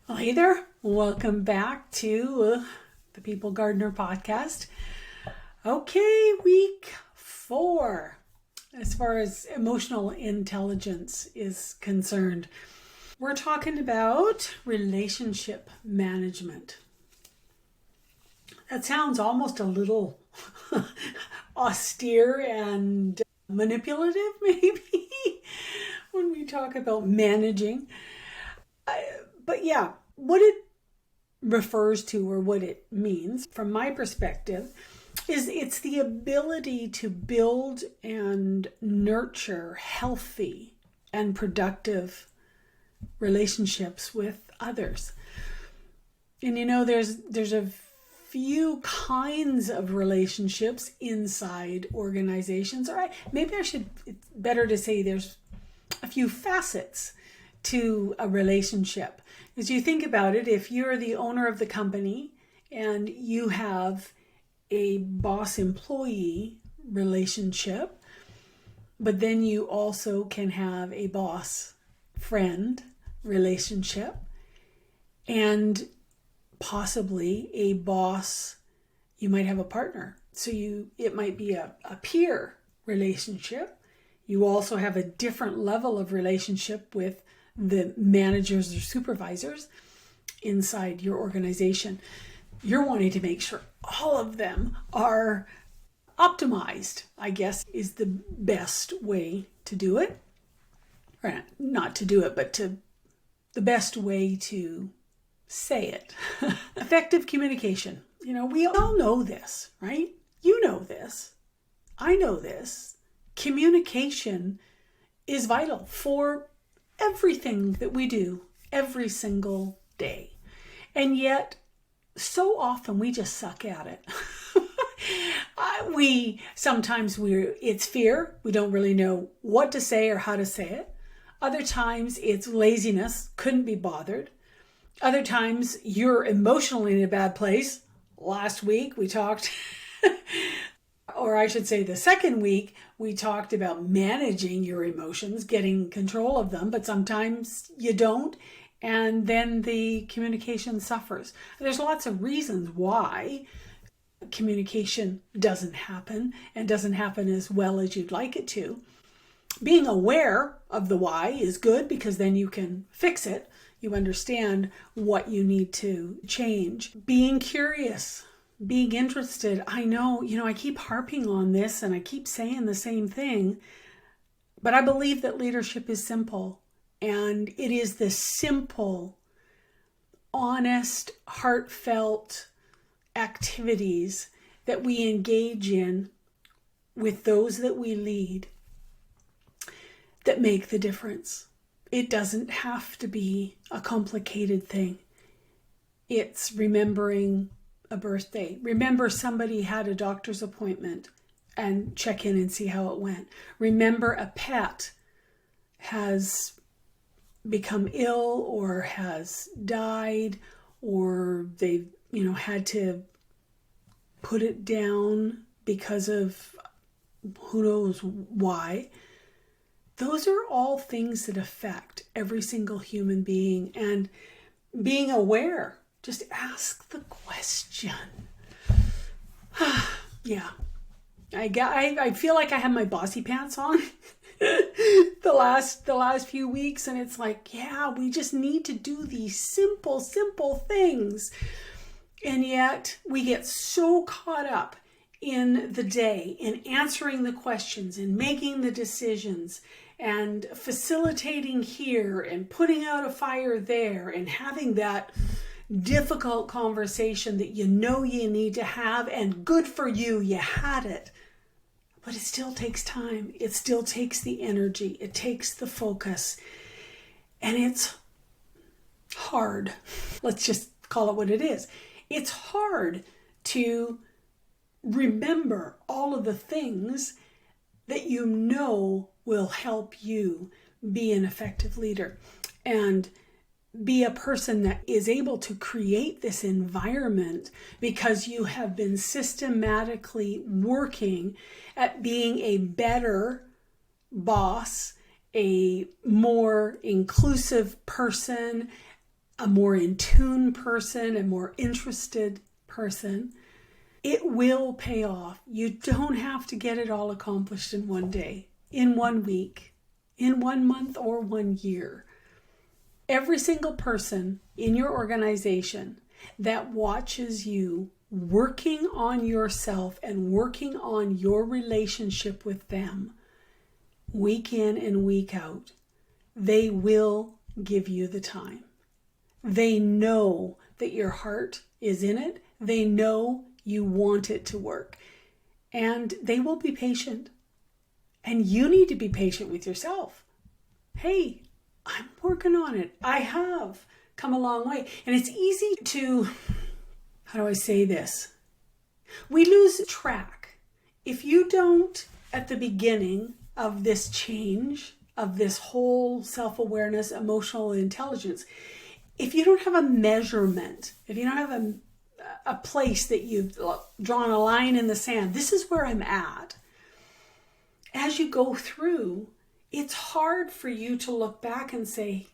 Well, hey there. Welcome back to the People Gardener podcast. Okay, week 4 as far as emotional intelligence is concerned. We're talking about relationship management. That sounds almost a little austere and manipulative, maybe, when we talk about managing. But yeah, what it refers to or what it means, from my perspective, is it's the ability to build and nurture healthy and productive relationships with others. And there's a few kinds of relationships inside organizations. It's better to say there's a few facets to a relationship. As you think about it, if you're the owner of the company and you have a boss-employee relationship, but then you also can have a boss-friend relationship and possibly a boss, you might have a partner. So it might be a peer relationship. You also have a different level of relationship with the managers or supervisors inside your organization. You're wanting to make sure all of them are optimized, I guess, is the best way to do it. Or not to do it, but the best way to say it. Effective communication. We all know this, right? You know this. I know this. Communication is vital for everything that we do every single day. And yet, so often we just suck at it. It's fear. We don't really know what to say or how to say it. Other times it's laziness, couldn't be bothered. Other times you're emotionally in a bad place. Last week we talked, or I should say the second week, we talked about managing your emotions, getting control of them, but sometimes you don't, and then the communication suffers. There's lots of reasons why communication doesn't happen and doesn't happen as well as you'd like it to. Being aware of the why is good because then you can fix it. You understand what you need to change. Being curious, being interested. I know, I keep harping on this and I keep saying the same thing, but I believe that leadership is simple. And it is the simple, honest, heartfelt activities that we engage in with those that we lead that make the difference. It doesn't have to be a complicated thing. It's remembering a birthday. Remember somebody had a doctor's appointment and check in and see how it went. Remember a pet has become ill or has died or they've, had to put it down because of who knows why. Those are all things that affect every single human being, and being aware, just ask the question. Yeah, I feel like I have my bossy pants on the last few weeks, and it's like, yeah, we just need to do these simple things, and yet we get so caught up in the day, in answering the questions, in making the decisions, and facilitating here, and putting out a fire there, and having that difficult conversation that you need to have, and good for you, you had it. But it still takes time. It still takes the energy. It takes the focus. And it's hard. Let's just call it what it is. It's hard to remember all of the things that will help you be an effective leader and be a person that is able to create this environment because you have been systematically working at being a better boss, a more inclusive person, a more in tune person, a more interested person, it will pay off. You don't have to get it all accomplished in one day, in 1 week, in 1 month, or 1 year. Every single person in your organization that watches you working on yourself and working on your relationship with them, week in and week out, they will give you the time. They know that your heart is in it. They know you want it to work. And they will be patient. And you need to be patient with yourself. Hey, I'm working on it. I have come a long way. And it's easy to, how do I say this? We lose track. If you don't, at the beginning of this change, of this whole self-awareness, emotional intelligence, if you don't have a measurement, if you don't have a place that you've drawn a line in the sand, this is where I'm at. As you go through, it's hard for you to look back and say,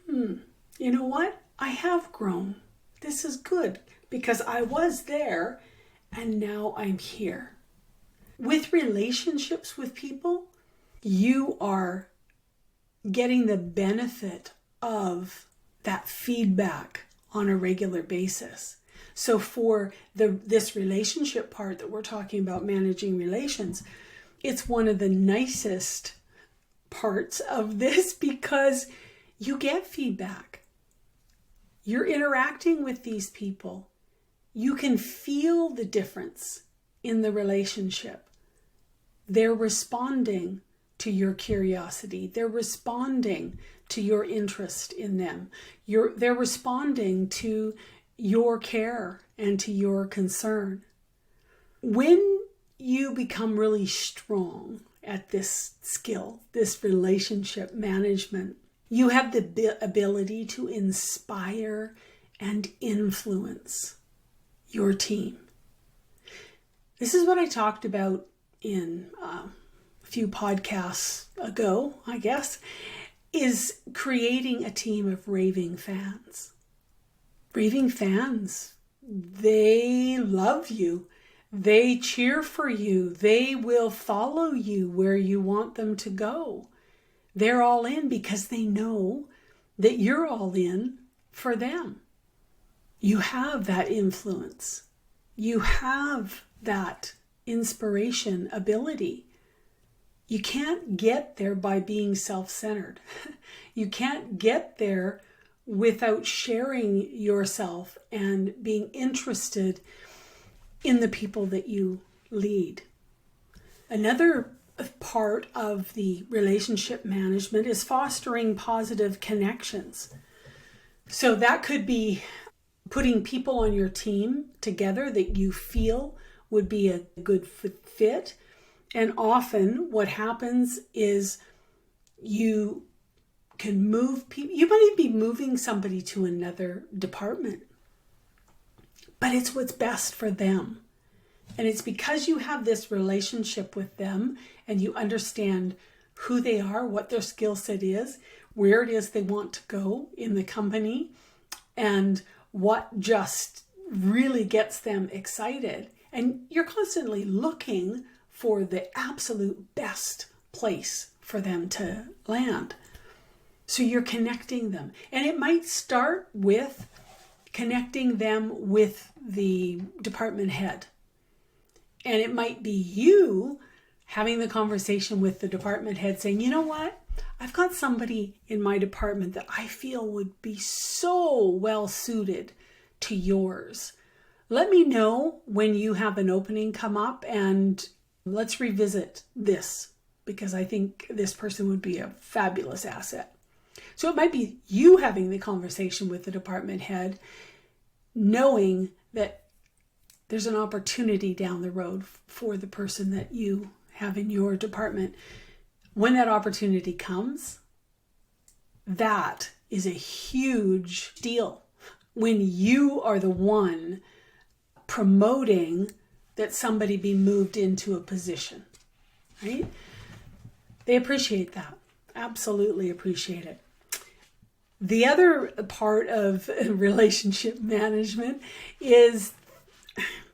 you know what? I have grown. This is good because I was there and now I'm here. With relationships with people, you are getting the benefit of that feedback on a regular basis. So for this relationship part that we're talking about, managing relations, it's one of the nicest parts of this because you get feedback. You're interacting with these people. You can feel the difference in the relationship. They're responding to your curiosity. They're responding to your interest in them. They're responding to your care and to your concern. When you become really strong at this skill, this relationship management, you have the ability to inspire and influence your team. This is what I talked about in a few podcasts ago, I guess, is creating a team of raving fans. Raving fans, they love you. They cheer for you. They will follow you where you want them to go. They're all in because they know that you're all in for them. You have that influence. You have that inspiration ability. You can't get there by being self-centered. You can't get there without sharing yourself and being interested in the people that you lead. Another part of the relationship management is fostering positive connections. So that could be putting people on your team together that you feel would be a good fit. And often what happens is you can move people. You might even be moving somebody to another department, but it's what's best for them. And it's because you have this relationship with them and you understand who they are, what their skill set is, where it is they want to go in the company, and what just really gets them excited. And you're constantly looking for the absolute best place for them to land. So you're connecting them. And it might start with connecting them with the department head. And it might be you having the conversation with the department head saying, you know what? I've got somebody in my department that I feel would be so well suited to yours. Let me know when you have an opening come up and let's revisit this because I think this person would be a fabulous asset. So it might be you having the conversation with the department head, knowing that there's an opportunity down the road for the person that you have in your department. When that opportunity comes, that is a huge deal. When you are the one promoting that somebody be moved into a position, right? They appreciate that. Absolutely appreciate it. The other part of relationship management is,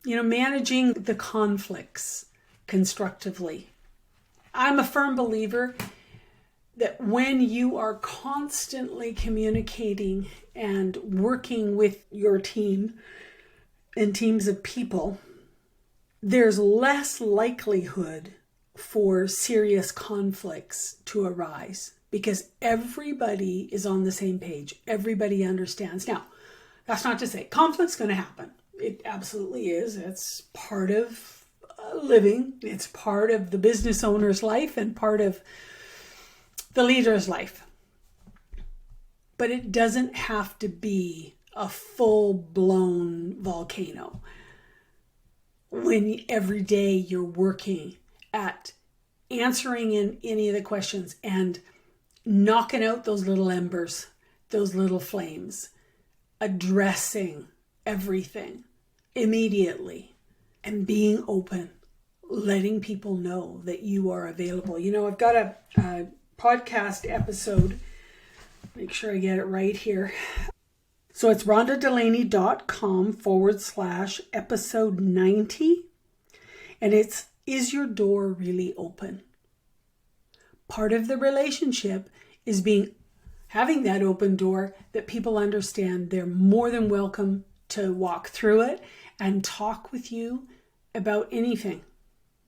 managing the conflicts constructively. I'm a firm believer that when you are constantly communicating and working with your team and teams of people, there's less likelihood for serious conflicts to arise because everybody is on the same page. Everybody understands. Now, that's not to say conflict's going to happen. It absolutely is. It's part of living. It's part of the business owner's life and part of the leader's life. But it doesn't have to be a full-blown volcano when every day you're working at answering in any of the questions and knocking out those little embers, those little flames, addressing everything immediately and being open, letting people know that you are available. I've got a podcast episode. Make sure I get it right here. So it's rhondadelaney.com/episode 90. And it's, is your door really open? Part of the relationship is having that open door that people understand they're more than welcome to walk through it and talk with you about anything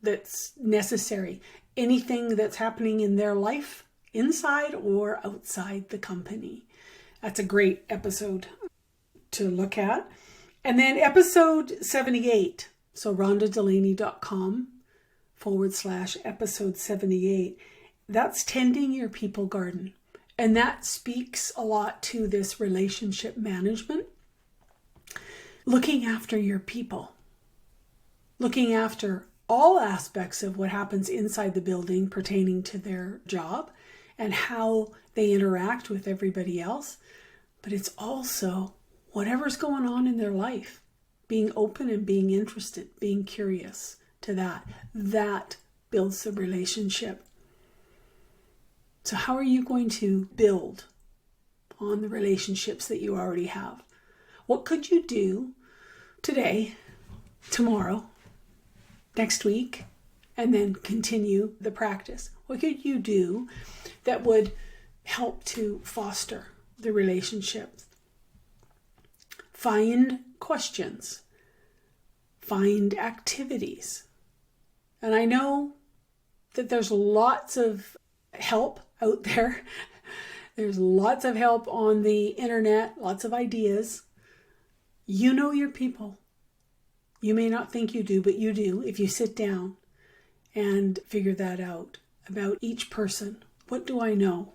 that's necessary, anything that's happening in their life, inside or outside the company. That's a great episode to look at. And then episode 78, so rhondadelaney.com/episode 78, that's tending your people garden. And that speaks a lot to this relationship management. Looking after your people. Looking after all aspects of what happens inside the building pertaining to their job and how they interact with everybody else. But it's also whatever's going on in their life. Being open and being interested, being curious to that. That builds the relationship. So how are you going to build on the relationships that you already have? What could you do today, tomorrow, next week, and then continue the practice? What could you do that would help to foster the relationships? Find questions. Find activities. And I know that there's lots of help out there. There's lots of help on the internet, lots of ideas. You know your people. You may not think you do, but you do if you sit down and figure that out about each person. What do I know?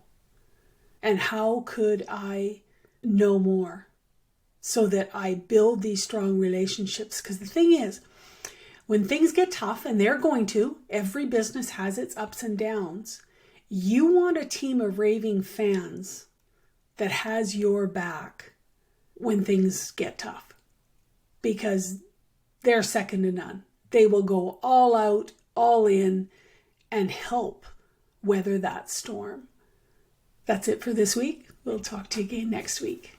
And how could I know more so that I build these strong relationships? Because the thing is, when things get tough, and they're going to, every business has its ups and downs, you want a team of raving fans that has your back when things get tough, because they're second to none. They will go all out, all in, and help weather that storm. That's it for this week. We'll talk to you again next week.